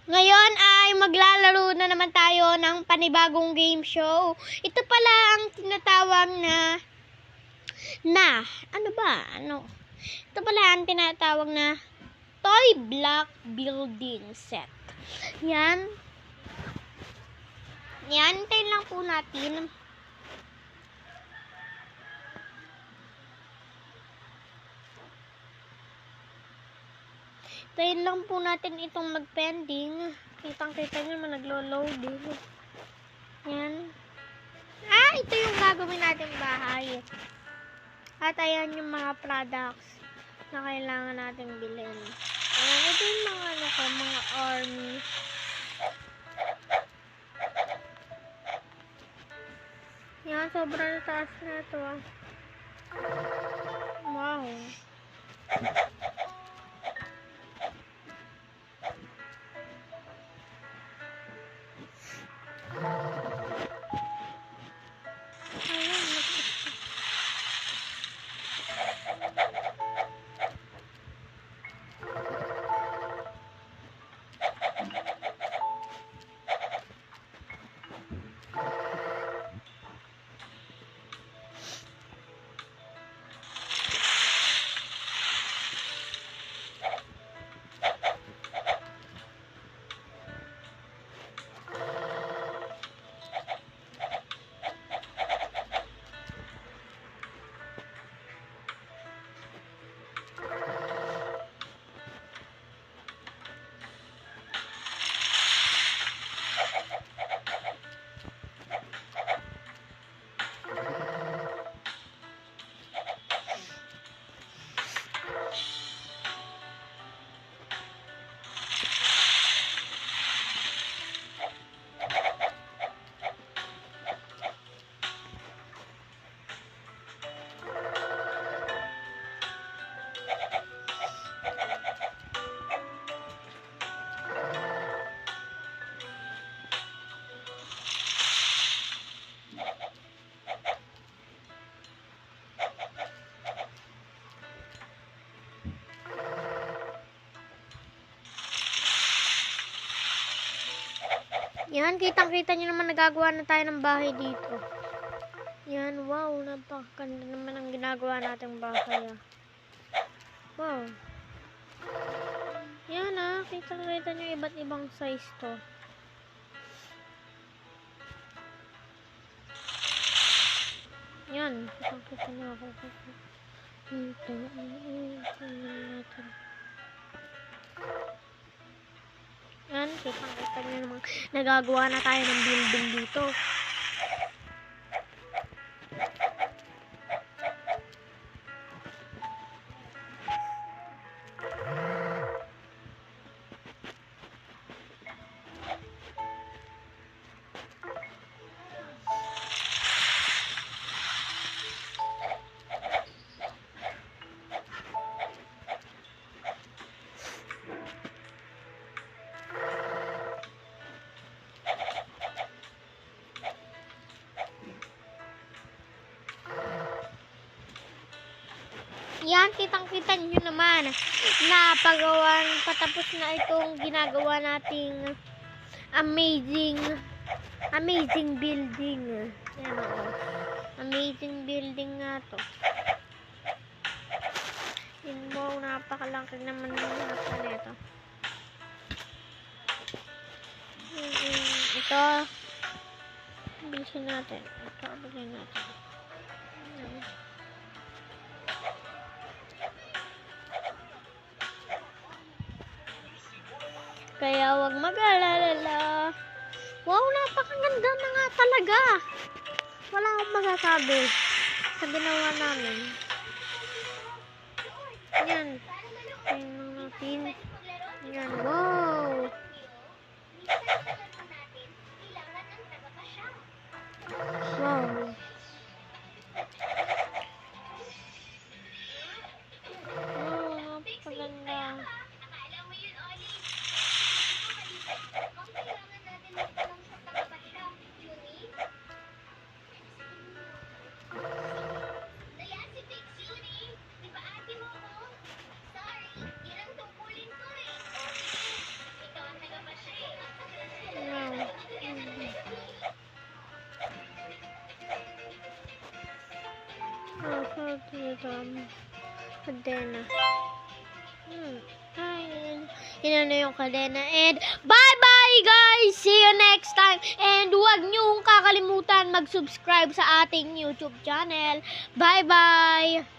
Ngayon ay maglalaro na naman tayo ng panibagong game show. Ito pala ang tinatawag Ito pala ang tinatawag na Toy Block Building Set. Yan. Hintayin lang po natin. Hintayin lang po natin itong mag-pending. Kitang-kita nyo naman naglo-loading. Yan. Ito yung gagawin natin bahay. At ayan yung mga products na kailangan natin bilhin. Ayan, ito yung mga army. Yan, sobrang taas na ito. Wow. Yan, kitang-kita nyo naman nagagawa na tayo ng bahay dito. Yan, wow, napakaganda naman ang ginagawa nating bahay. Wow. Yan kitang-kita nyo iba't ibang size to. Yan, kitang-kita nyo ako. Ito natin. Yan, kitang-kita nyo naman nagagawa na tayo ng building dito. Yan, kitang-kita nyo naman na patapos na itong ginagawa nating amazing building. Yan amazing building nga to. Yun mo, napakalaki naman yung ito. Ito, bilisin natin. Kaya wag mag-alala. Wow, napakaganda na nga talaga. Wala akong masasabi sa ginawa namin. Yan. Tingnan natin. Yan, wow. Wow. Oh, napakaganda. Kadena. Yun na yung kadena. And bye-bye guys! See you next time. And huwag niyong kakalimutan mag-subscribe sa ating YouTube channel. Bye-bye!